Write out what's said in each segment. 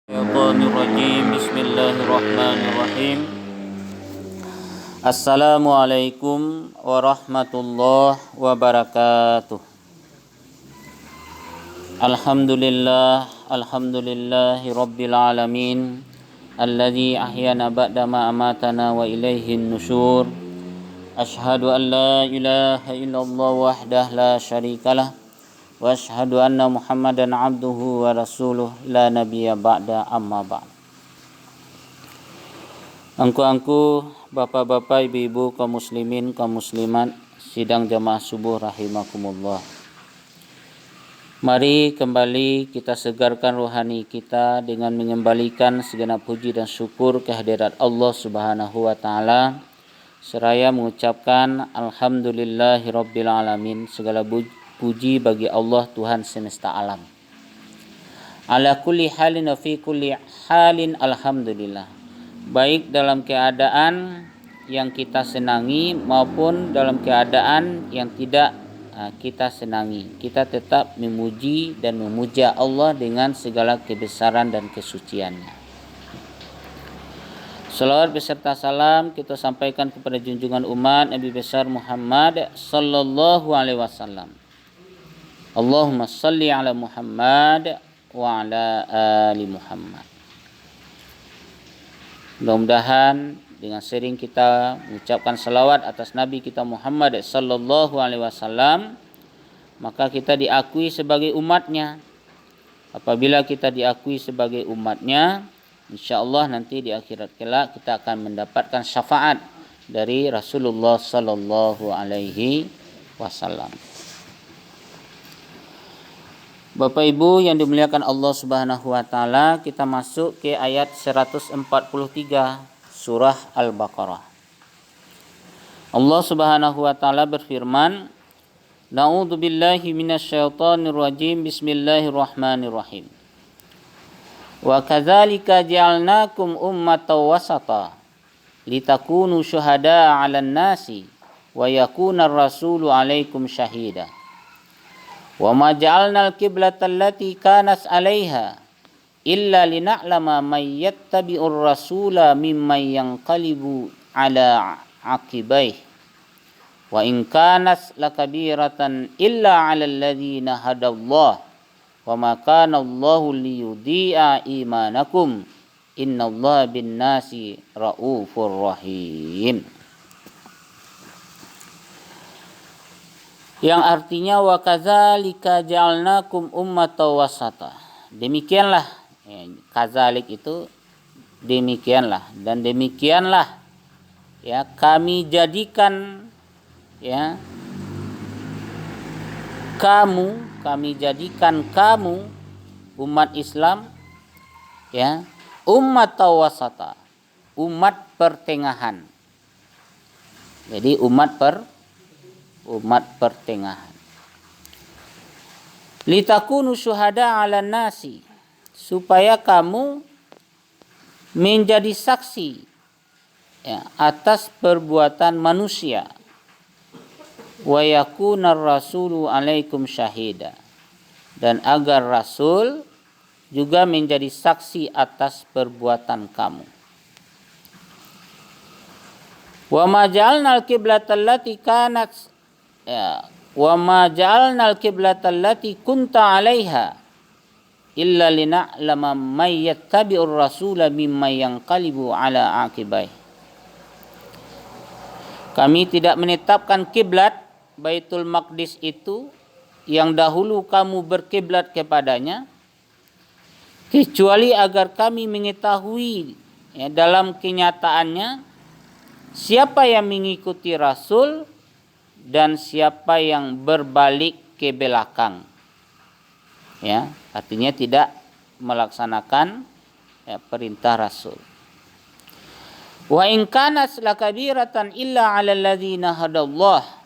Syaitanirrajim. Bismillahirrahmanirrahim. Assalamualaikum warahmatullahi wabarakatuh. Alhamdulillahi rabbil alamin, alladzi ahyana ba'da ma amatana wa ilaihin nusyur. Asyhadu an la ilaha illallah wahdahu la syarikalah wa asyhadu anna Muhammadan abduhu wa rasuluh la nabiyya ba'da, amma ba'd. Angku-angku, bapak-bapak, ibu-ibu, kaum muslimin, kaum muslimat, sidang jamaah subuh rahimakumullah. Mari kembali kita segarkan rohani kita dengan mengembalikan segenap puji dan syukur kehadirat Allah Subhanahu wa taala, seraya mengucapkan alhamdulillahirabbil alamin, segala puji bagi Allah Tuhan semesta alam. Ala kulli halin wa fi kulli halin alhamdulillah. Baik dalam keadaan yang kita senangi maupun dalam keadaan yang tidak kita senangi, kita tetap memuji dan memuja Allah dengan segala kebesaran dan kesuciannya. Salawat beserta salam kita sampaikan kepada junjungan umat Nabi besar Muhammad sallallahu alaihi wasallam. Allahumma salli ala Muhammad wa ala ali Muhammad. Mudah-mudahan dengan sering kita mengucapkan salawat atas Nabi kita Muhammad sallallahu alaihi wasallam, maka kita diakui sebagai umatnya. Apabila kita diakui sebagai umatnya, insyaallah nanti di akhirat kelak kita akan mendapatkan syafaat dari Rasulullah sallallahu alaihi wasallam. Bapak Ibu yang dimuliakan Allah Subhanahu wa taala, kita masuk ke ayat 143 surah Al-Baqarah. Allah Subhanahu wa taala berfirman, Na'udzu billahi minasyaitonir rajim. Bismillahirrahmanirrahim. Wa kadzalika ja'alnakum ummatan wasata litakunu syuhada'a 'alan nasi wa yakuna ar-rasulu 'alaikum syahida. Wa ma ja'alnal qiblata allati kanat 'alaiha illa lina'lama may yattabi'ur rasula mimman yanqalibu 'ala 'aqibaih wa in kanat lakabiratan illa 'alal ladzina hadallah wa ma kana Allahu liyudhi'a imanakum innallaha bin-nasi raufur rahim. Yang artinya wa kadzalika ja'alnakum ummatan wasata. Demikianlah, kadzalik itu demikianlah, dan demikianlah ya kami jadikan kamu umat Islam ummatan wasata, umat pertengahan. Jadi umat pertengahan. Litakunu syuhada 'alan nasi, supaya kamu menjadi saksi atas perbuatan manusia. Wa yakunar rasulu 'alaikum syahida, dan agar rasul juga menjadi saksi atas perbuatan kamu. Wa ma ja'alnal qiblata allati kanat wa ma ja'alnal qiblata allati kunta 'alaiha illa lina'lama may yattabi'ur rasula mimman yanqalibu 'ala 'aqibaih. Kami tidak menetapkan kiblat Baitul Maqdis itu yang dahulu kamu berkiblat kepadanya, kecuali agar kami mengetahui dalam kenyataannya siapa yang mengikuti Rasul dan siapa yang berbalik ke belakang. Artinya tidak melaksanakan perintah Rasul. Wa in kanat lakabiratan illa 'alal ladzina hadallah.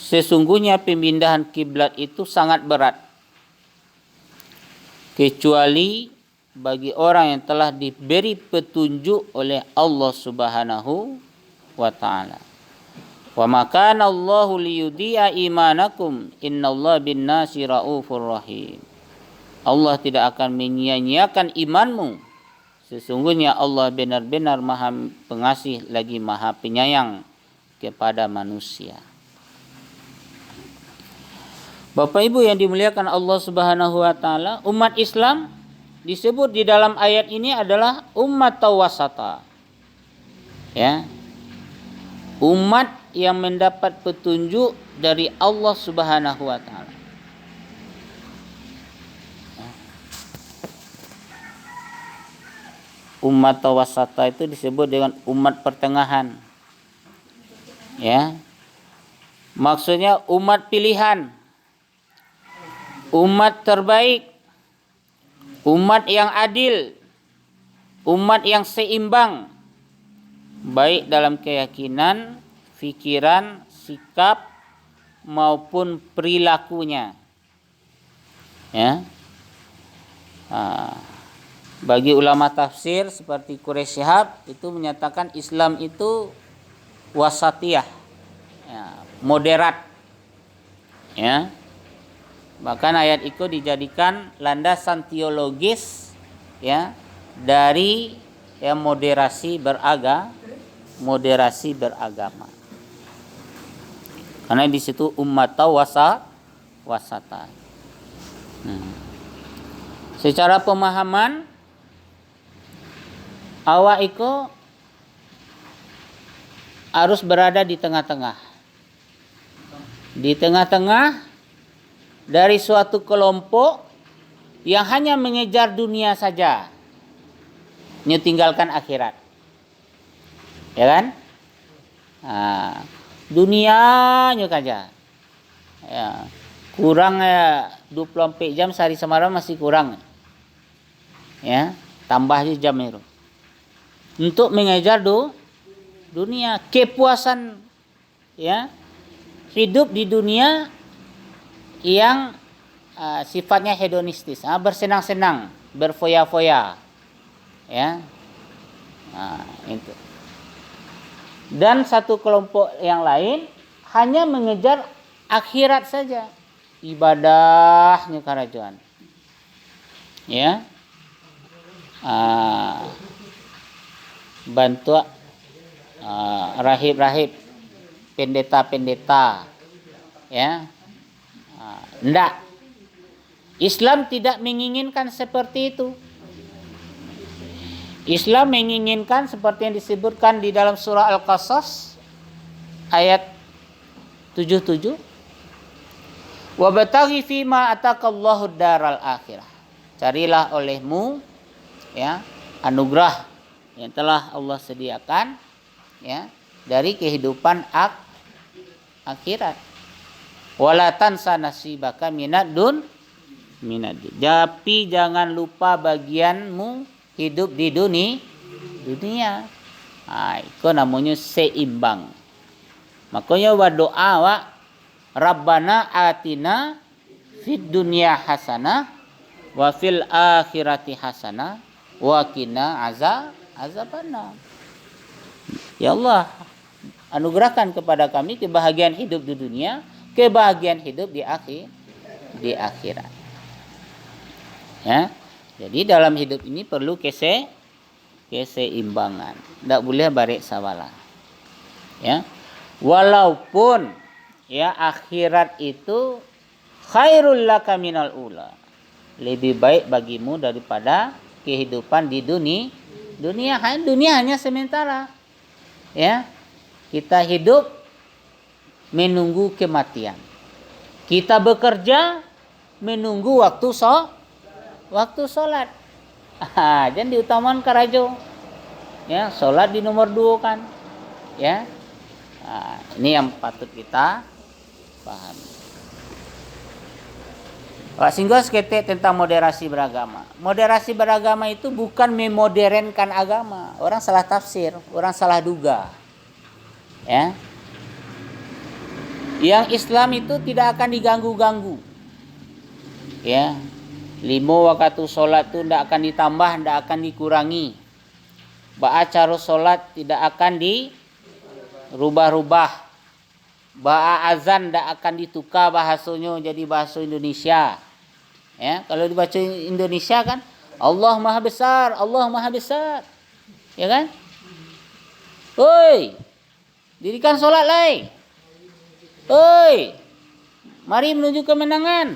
Sesungguhnya pemindahan kiblat itu sangat berat, kecuali bagi orang yang telah diberi petunjuk oleh Allah Subhanahu wa taala. Wa ma kana Allahu liyudhi'a imanakum innallaha bin-nasi raufur rahim. Allah tidak akan menyia-nyiakan imanmu. Sesungguhnya Allah benar-benar Maha Pengasih lagi Maha Penyayang kepada manusia. Bapak Ibu yang dimuliakan Allah Subhanahu wa taala, umat Islam disebut di dalam ayat ini adalah umat tawasata. Ya. Umat yang mendapat petunjuk dari Allah Subhanahu wa taala. Umat tawasata itu disebut dengan umat pertengahan. Ya. Maksudnya umat pilihan. Umat terbaik. Umat yang adil. Umat yang seimbang. Baik dalam keyakinan, fikiran, sikap maupun perilakunya. Ya. Bagi ulama tafsir seperti Quraisy Shihab itu menyatakan Islam itu wasatiyah, ya, moderat. Ya. Bahkan ayat itu dijadikan landasan teologis, ya, dari moderasi beragama. Karena di situ umat wasata. Secara pemahaman awak itu harus berada di tengah-tengah. Di tengah-tengah dari suatu kelompok yang hanya mengejar dunia saja, meninggalkan akhirat. Ya kan? Dunianya saja. Ya. Kurang 24 jam sehari semalam masih kurang. Ya, tambah jam itu. Untuk mengejar dunia, kepuasan, ya, hidup di dunia yang sifatnya hedonistis, bersenang-senang, berfoya-foya, ya, itu. Dan satu kelompok yang lain hanya mengejar akhirat saja, ibadahnya kerajaan, ya, bantu rahib-rahib, pendeta-pendeta, ya. Enggak. Islam tidak menginginkan seperti itu. Islam menginginkan seperti yang disebutkan di dalam surah Al-Qasas ayat 77. Wa bataghi fima atakallahu daral akhirah. Carilah olehmu, ya, anugerah yang telah Allah sediakan, ya, dari kehidupan akhirat. Wala tansa nasibaka minad dunya. Tapi jangan lupa bagianmu hidup di dunia. Itu namanya seimbang. Makanya doa wa Rabbana atina fid dunya hasanah wa fil akhirati hasanah wa qina azabannar. Ya Allah, anugerahkan kepada kami kebahagiaan hidup di dunia, kebahagiaan hidup di akhirat. Ya. Jadi dalam hidup ini perlu keseimbangan. Tidak boleh barik sawalah. Ya. Walaupun, ya, akhirat itu khairul laka minal ula. Lebih baik bagimu daripada kehidupan di dunia. Dunia hanya sementara. Ya. Kita hidup menunggu kematian. Kita bekerja menunggu waktu sholat. Jangan diutamakan karajo. Ya, sholat di nomor 2 kan. Ya. Ini yang patut kita pahami. Pak Singgo sekete tentang moderasi beragama. Moderasi beragama itu bukan memodernkan agama. Orang salah tafsir, orang salah duga. Ya. Yang Islam itu tidak akan diganggu-ganggu. Ya. 5 waktu sholat itu tidak akan ditambah, tidak akan dikurangi. Cara sholat tidak akan dirubah-rubah. azan tidak akan ditukar bahasanya jadi bahasa Indonesia. Ya, kalau dibaca Indonesia kan Allah Maha Besar, Allah Maha Besar. Ya kan? Oi, dirikan solat lai. Oi, mari menuju kemenangan.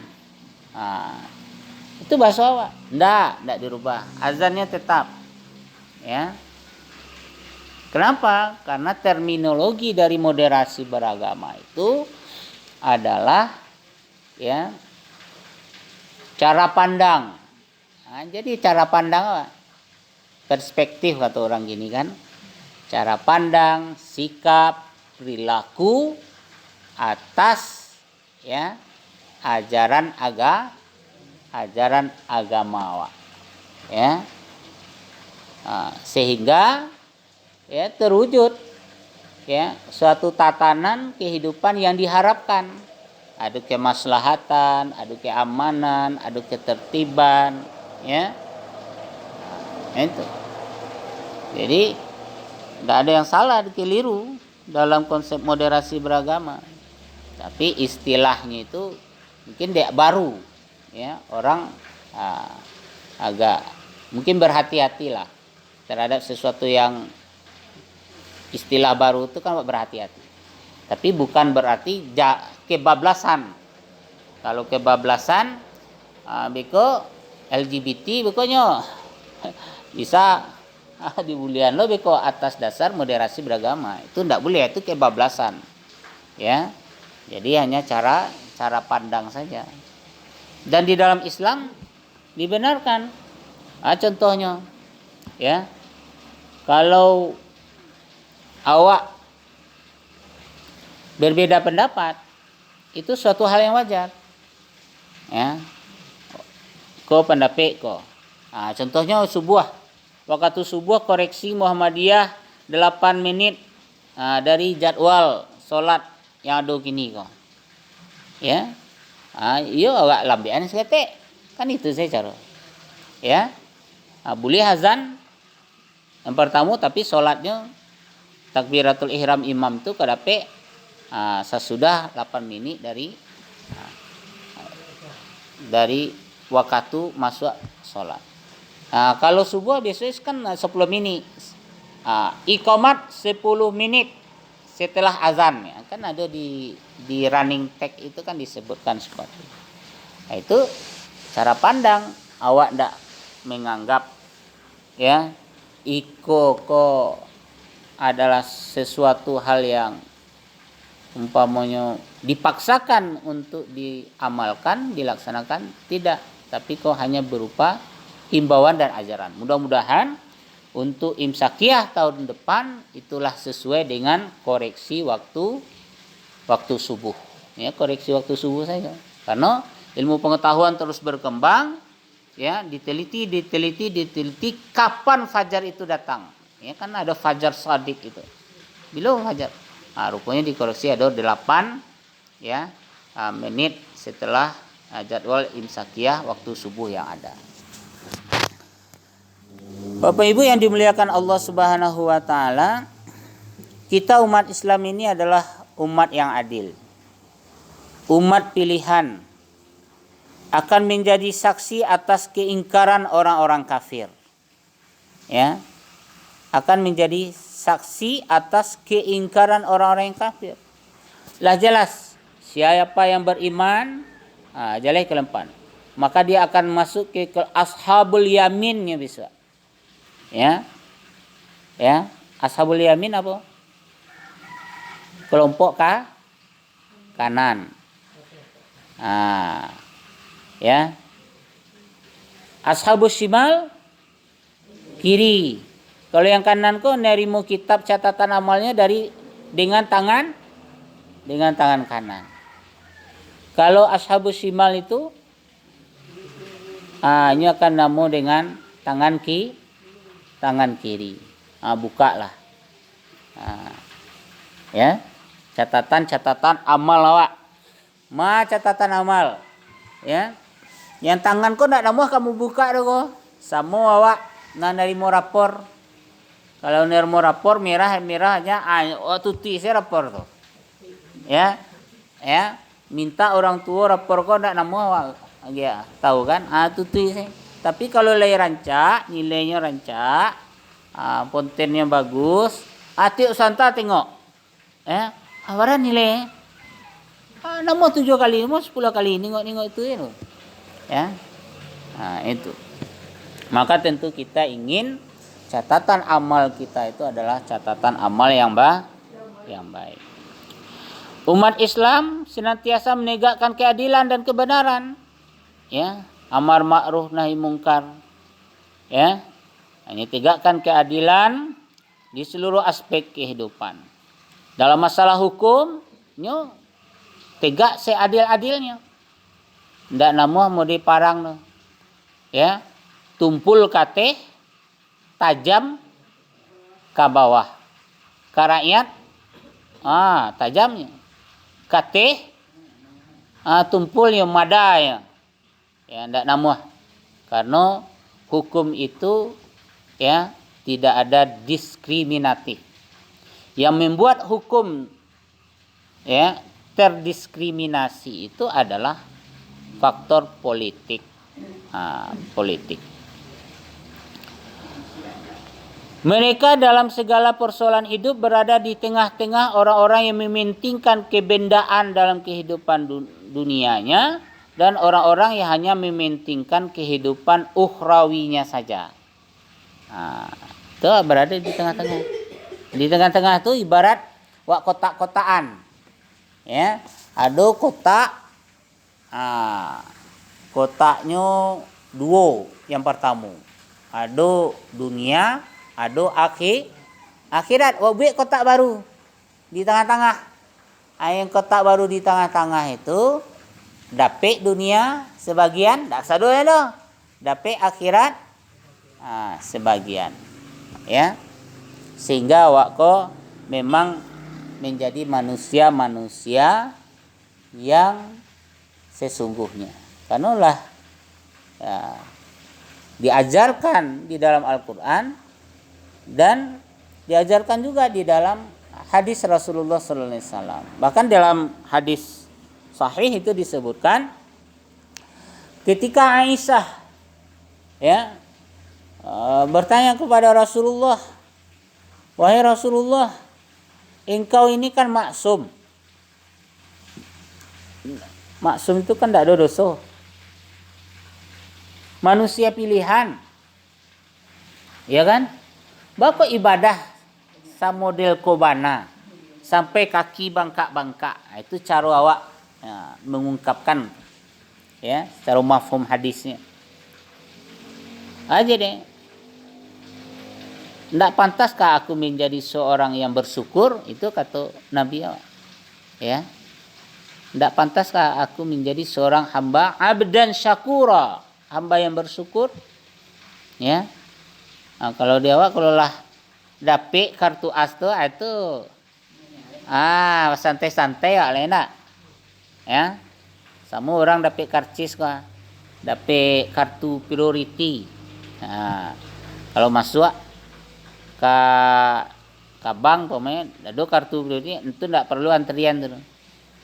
Itu bahasa awak. Tidak dirubah. Azannya tetap. Ya. Kenapa? Karena terminologi dari moderasi beragama itu adalah ya cara pandang. Jadi cara pandang apa? Perspektif kata orang gini kan. Cara pandang, sikap, perilaku atas ya ajaran agama. Ya. Sehingga ya terwujud ya suatu tatanan kehidupan yang diharapkan, ada kemaslahatan, ada keamanan, ada ketertiban ya. Itu jadi tidak ada yang salah, keliru dalam konsep moderasi beragama, tapi istilahnya itu mungkin dia baru ya, orang agak mungkin berhati-hatilah terhadap sesuatu yang istilah baru itu kan berhati-hati. Tapi bukan berarti kebablasan. Kalau kebablasan, beko LGBT bekonya bisa dibulian lo beko atas dasar moderasi beragama. Itu tidak boleh, itu kebablasan. Ya. Jadi hanya cara pandang saja. Dan di dalam Islam dibenarkan. Contohnya, ya, kalau awak berbeda pendapat, itu suatu hal yang wajar. Ya. Ko pendapat ko. Contohnya subuh. Waktu subuh koreksi Muhammadiyah 8 menit dari jadwal solat yang ada kini ko. Ya. Iyo awak lambian sekete. Kan itu saya cara. Ya. Boleh azan yang pertama, tapi solatnya takbiratul ihram imam itu kadape sesudah 8 menit dari waktu masuk solat. Kalau subuh biasanya kan 10 menit. Iqamat 10 menit setelah azan ya. Kan ada di running tag itu kan disebutkan seperti itu. Itu cara pandang. Awak ndak menganggap ya iko adalah sesuatu hal yang umpamanya dipaksakan untuk diamalkan, dilaksanakan, tidak, tapi kok hanya berupa himbauan dan ajaran. Mudah-mudahan untuk imsakiyah tahun depan itulah sesuai dengan koreksi waktu subuh. Ya, koreksi waktu subuh saja. Karena ilmu pengetahuan terus berkembang, ya, diteliti kapan fajar itu datang. Ya, kan ada fajar shadiq itu. Bila fajar? Rupanya dikoreksi ada 8 ya menit setelah jadwal imsakiyah waktu subuh yang ada. Bapak Ibu yang dimuliakan Allah Subhanahu wa taala, kita umat Islam ini adalah umat yang adil. Umat pilihan akan menjadi saksi atas keingkaran orang-orang kafir. Ya. Akan menjadi saksi atas keingkaran orang-orang yang kafir. Lah jelas, siapa yang beriman, jalai kelempan, maka dia akan masuk ke ashabul yaminnya bisa. Ya. Ya, ashabul yamin apa? Kelompok kanan. Ya. Ashabus shimal kiri. Kalau yang kanan kok nerimo kitab catatan amalnya dengan tangan kanan. Kalau ashabus shimal itu ini akan namo dengan tangan kiri. Buka lah. Ya. Catatan amal awak. Catatan amal. Ya. Yang tangan kok ndak namo kamu buka dah kok. Samo awak nerimo rapor. Kalau nerimo rapor merahnya tuti saya rapor tuh. Ya, ya, minta orang tua rapor kau ndak nama ya, tahu kan? Itu sih. Tapi kalau lay rancak, nilainya rancak, kontennya bagus, hati santa tengok. Ya, awaran nilai. Nama 7 kali, mau 10 kali nengok itu ya. Nah, itu. Maka tentu kita ingin catatan amal kita itu adalah catatan amal yang baik. Umat Islam senantiasa menegakkan keadilan dan kebenaran. Ya, amar ma'ruf nahi mungkar. Ya. Hanya tegakkan keadilan di seluruh aspek kehidupan. Dalam masalah hukum, tegak seadil-adilnya. Ndak namuh mau diparang no. Ya. Tumpul kate tajam ke bawah. Ka rakyat tajamnya. Kate tumpulnya madaya. Ya ndak namuh. Karena hukum itu ya tidak ada diskriminatif. Yang membuat hukum ya terdiskriminasi itu adalah faktor politik. Politik. Mereka dalam segala persoalan hidup berada di tengah-tengah orang-orang yang mementingkan kebendaan dalam kehidupan dunianya dan orang-orang yang hanya mementingkan kehidupan ukhrawinya saja. Itu berada di tengah-tengah. Di tengah-tengah itu ibarat kotak-kotaan. Ya, ada kotak. Kotaknya 2 yang pertama. Ada dunia, ada akhirat. Buat kotak baru di tengah-tengah. Yang kotak baru di tengah-tengah itu dapat dunia sebagian, dak sadu ya. Dapat akhirat sebagian. Ya. Sehingga awak memang menjadi manusia-manusia yang sesungguhnya. Karena diajarkan di dalam Al-Quran dan diajarkan juga di dalam hadis Rasulullah SAW. Bahkan dalam hadis sahih itu disebutkan ketika Aisyah bertanya kepada Rasulullah, wahai Rasulullah, engkau ini kan maksum. Maksum itu kan tidak ada dosa. Manusia pilihan. Ya kan? Bako ibadah samodel kobana sampai kaki bangkak-bangkak. Itu cara awak mengungkapkan ya, secara mafhum hadisnya. Aja deh. Tidak pantaskah aku menjadi seorang yang bersyukur? Itu kata Nabi awak. Ya. Tidak pantaskah aku menjadi seorang hamba abdan syakura, hamba yang bersyukur? Ya. Kalau dia awak kalau lah dapet kartu as tu itu santai-santai ya lena. Ya. Sama orang dapet karcis kah, dapet kartu priority. Kalau masuk ke bank pemain, ada kartu priority itu tidak perlu antrian tu.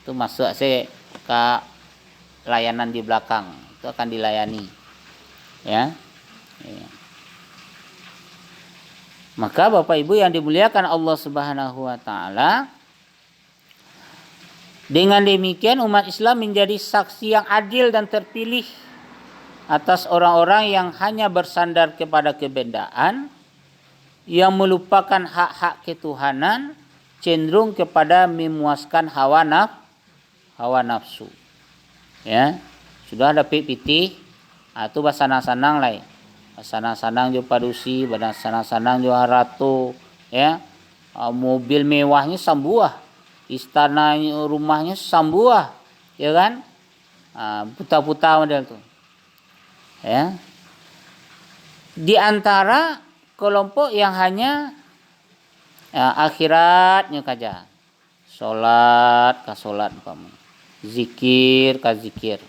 Itu masuk ke layanan di belakang, itu akan dilayani. Ya. Maka Bapak Ibu yang dimuliakan Allah Subhanahu wa taala, dengan demikian umat Islam menjadi saksi yang adil dan terpilih atas orang-orang yang hanya bersandar kepada kebendaan, yang melupakan hak-hak ketuhanan, cenderung kepada memuaskan hawa nafsu. Ya, sudah dapat pitih, itu basanang-sanang lai. Basanang-sanang jo padusi, basanang-sanang jo ratu, ya. Mobil mewahnya sambuah, istananya rumahnya sambuah, ya kan? Puta-puta model tuh. Ya. Di antara kelompok yang hanya akhiratnya saja. Salat ka salat umpama. Zikir ka zikir.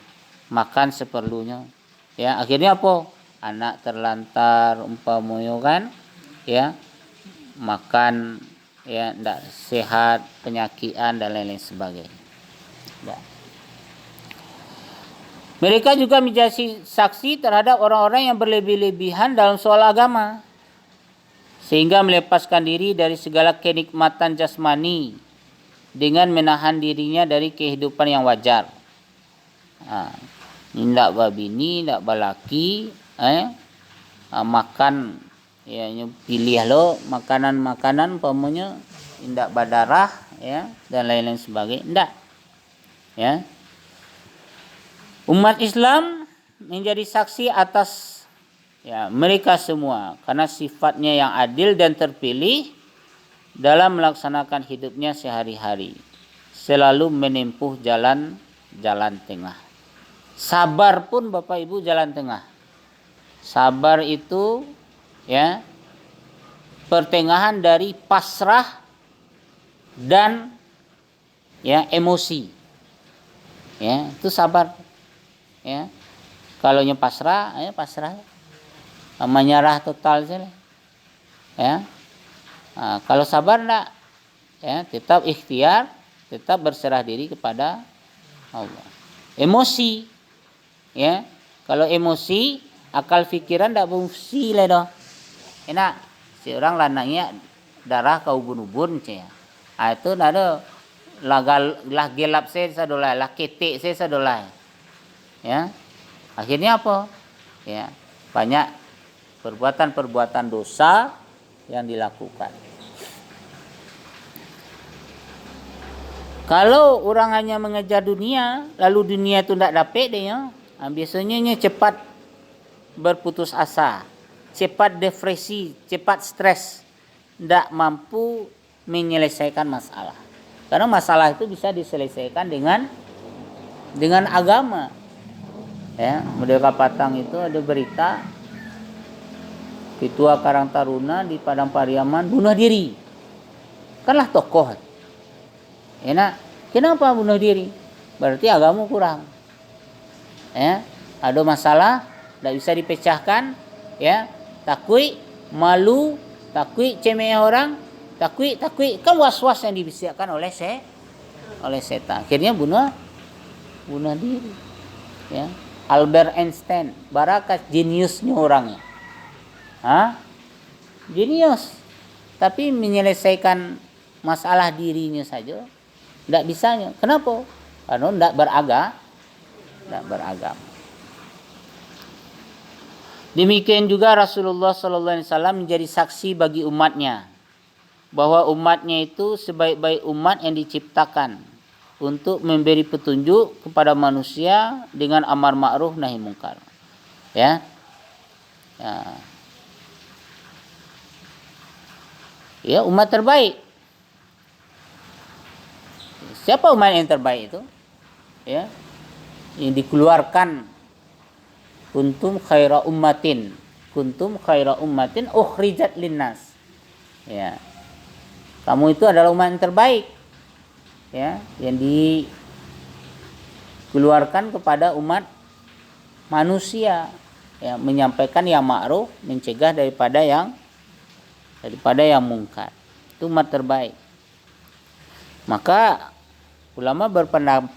Makan seperlunya. Ya, akhirnya apa? Anak terlantar umpamanya kan? Ya. Makan ya tidak sehat, penyakitan dan lain-lain sebagainya. Ya. Mereka juga menjadi saksi terhadap orang-orang yang berlebih-lebihan dalam soal agama, sehingga melepaskan diri dari segala kenikmatan jasmani dengan menahan dirinya dari kehidupan yang wajar. Tidak babini, tidak balaki, makan, ya pilih lo makanan pamunya tidak berdarah, ya dan lain-lain sebagainya. Tidak, ya. Umat Islam menjadi saksi atas ya mereka semua karena sifatnya yang adil dan terpilih dalam melaksanakan hidupnya sehari-hari, selalu menempuh jalan tengah. Sabar pun Bapak Ibu jalan tengah. Sabar itu ya pertengahan dari pasrah dan ya emosi. Ya, itu sabar. Ya. Kalau pasrah, ya pasrah. Menyerah total saja. Ya. Nah, kalau sabar enggak, ya tetap ikhtiar, tetap berserah diri kepada Allah. Emosi, ya kalau emosi, akal pikiran enggak berfungsi lah doh. Enak, si orang lanangnya darah kau ubun-ubun cia. Itu ada lah gelap saya sadolai, lah ketik saya sadolai. Ya, akhirnya apa? Ya, banyak perbuatan-perbuatan dosa yang dilakukan. Kalau orang hanya mengejar dunia, lalu dunia itu tidak dapat dia, biasanya cepat berputus asa, cepat depresi, cepat stres, tidak mampu menyelesaikan masalah. Karena masalah itu bisa diselesaikan dengan agama. Ya, Merdeka Patang itu ada berita Ketua Karang Taruna di Padang Pariaman bunuh diri. Kanlah tokoh. Enak. Kenapa bunuh diri? Berarti agama kurang. Ya, ada masalah, tidak bisa dipecahkan. Ya, takui, malu, takui cemeh orang, takui kan was-was yang dibisikkan oleh setan. Akhirnya bunuh diri. Ya. Albert Einstein, barakat jeniusnya orangnya. Jenius. Tapi menyelesaikan masalah dirinya saja tidak bisanya. Kenapa? Karena tidak beragama. Demikian juga Rasulullah SAW menjadi saksi bagi umatnya bahwa umatnya itu sebaik-baik umat yang diciptakan untuk memberi petunjuk kepada manusia dengan amar ma'ruf nahi mungkar. Ya. Ya, umat terbaik. Siapa umat yang terbaik itu? Ya. Yang dikeluarkan kuntum khaira ummatin ukhrijat linnas. Ya. Kamu itu adalah umat yang terbaik. Ya, yang dikeluarkan kepada umat manusia, ya, menyampaikan yang ma'ruf, mencegah daripada yang mungkar. Itu umat terbaik. Maka ulama berpandangan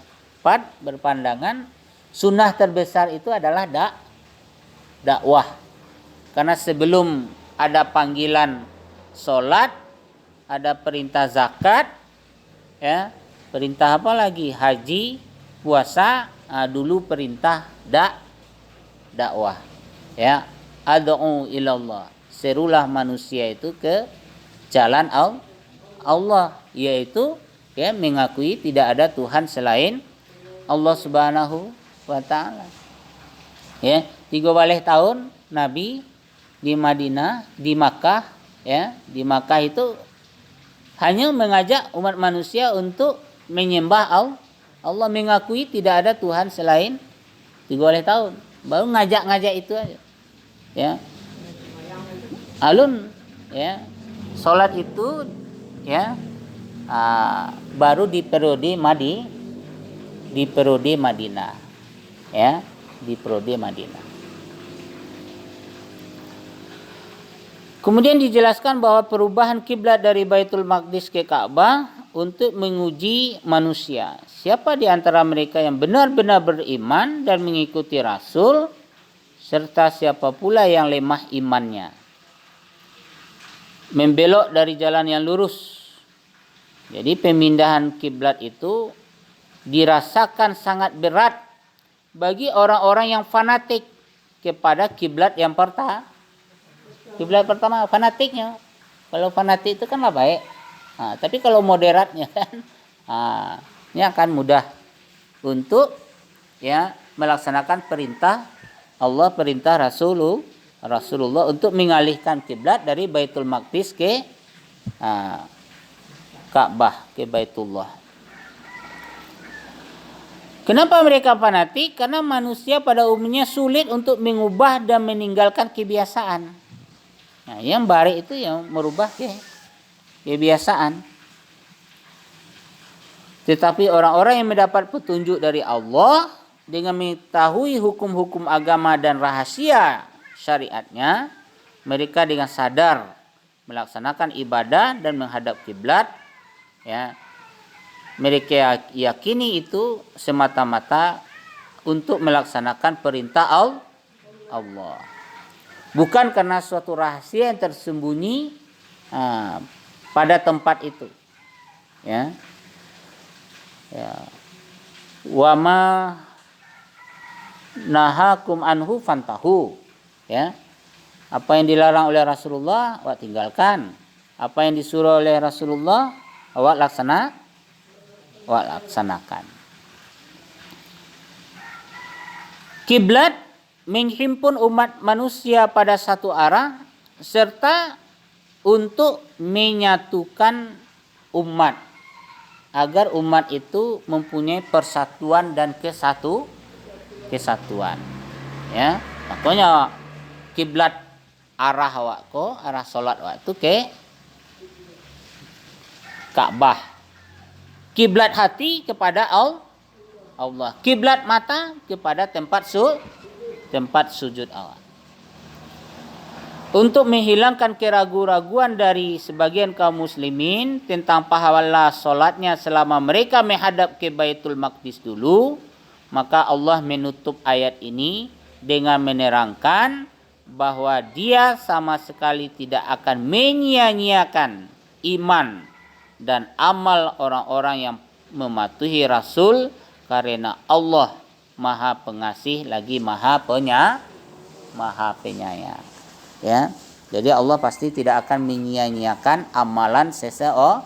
sunnah terbesar itu adalah dakwah. Karena sebelum ada panggilan sholat, ada perintah zakat, ya, perintah apa lagi? Haji, puasa, dulu perintah dakwah. Ya, ad'u ilallah. Serulah manusia itu ke jalan Allah, yaitu ya mengakui tidak ada Tuhan selain Allah Subhanahu wa taala. Ya, 13 tahun Nabi di Madinah, di Makkah, ya, di Makkah itu hanya mengajak umat manusia untuk menyembah Allah, mengakui tidak ada Tuhan selain 13 tahun. Baru ngajak-ngajak itu aja. Ya. Alun, ya. Salat itu ya baru di periode Madinah. Ya, di periode Madinah. Kemudian dijelaskan bahwa perubahan kiblat dari Baitul Maqdis ke Ka'bah untuk menguji manusia. Siapa di antara mereka yang benar-benar beriman dan mengikuti Rasul, serta siapa pula yang lemah imannya, membelok dari jalan yang lurus. Jadi pemindahan kiblat itu dirasakan sangat berat bagi orang-orang yang fanatik kepada kiblat yang pertama. Kiblat pertama fanatiknya. Kalau fanatik itu kan baik. Tapi kalau moderatnya kan, ini akan mudah untuk ya melaksanakan perintah Allah, perintah Rasulullah untuk mengalihkan kiblat dari Baitul Maqdis ke Ka'bah, ke Baitullah. Kenapa mereka fanatik? Karena manusia pada umumnya sulit untuk mengubah dan meninggalkan kebiasaan. Nah, yang baik itu yang merubah kebiasaan. Tetapi orang-orang yang mendapat petunjuk dari Allah dengan mengetahui hukum-hukum agama dan rahasia syariatnya, mereka dengan sadar melaksanakan ibadah dan menghadap kiblat, ya. Mereka yakini itu semata-mata untuk melaksanakan perintah Allah. Bukan karena suatu rahasia yang tersembunyi pada tempat itu. Ya. Wa ma nahakum anhu fantahu. Ya. Apa yang dilarang oleh Rasulullah, awak tinggalkan. Apa yang disuruh oleh Rasulullah, awak laksanakan. Kiblat menghimpun umat manusia pada satu arah serta untuk menyatukan umat agar umat itu mempunyai persatuan dan kesatuan. Ya, makanya kiblat arah arah salat awak itu ke Ka'bah. Kiblat hati kepada Allah. Kiblat mata kepada tempat sujud Allah. Untuk menghilangkan keraguan-raguan dari sebagian kaum muslimin tentang pahala solatnya selama mereka menghadap ke Baitul Maqdis dulu, maka Allah menutup ayat ini dengan menerangkan bahwa Dia sama sekali tidak akan menyia-nyiakan iman dan amal orang-orang yang mematuhi Rasul, karena Allah Maha Pengasih lagi Maha Penyayang. Ya, jadi Allah pasti tidak akan menyia-nyiakan amalan seseorang.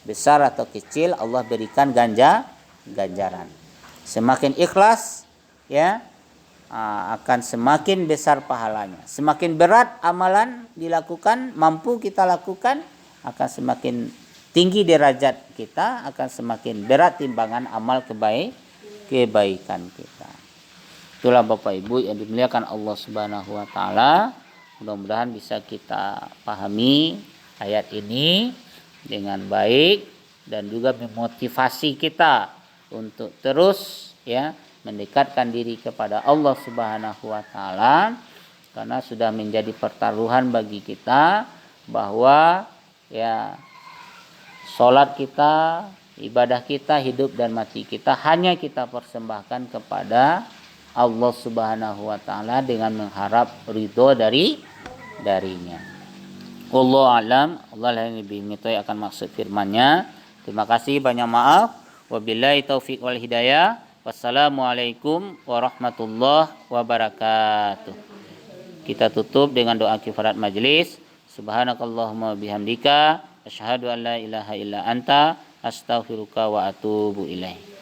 Besar atau kecil Allah berikan ganjaran. Semakin ikhlas, ya, akan semakin besar pahalanya. Semakin berat amalan dilakukan, mampu kita lakukan, akan semakin tinggi derajat kita, akan semakin berat timbangan amal kebaikan kita. Itulah Bapak Ibu yang dimuliakan Allah Subhanahu wa taala. Mudah-mudahan bisa kita pahami ayat ini dengan baik dan juga memotivasi kita untuk terus ya mendekatkan diri kepada Allah Subhanahu wa taala, karena sudah menjadi pertaruhan bagi kita bahwa ya salat kita, ibadah kita, hidup dan mati kita hanya kita persembahkan kepada Allah Subhanahu wa taala dengan mengharap ridho darinya. Wallahu alam, Allah yang lebih mengetahui akan maksud firman-Nya. Terima kasih, banyak maaf. Wabillahi taufik wal hidayah. Wassalamualaikum warahmatullahi wabarakatuh. Kita tutup dengan doa kifarat majelis. Subhanakallahumma bihamdika asyhadu an la ilaha illa anta astaghfiruka wa atubu ilaik.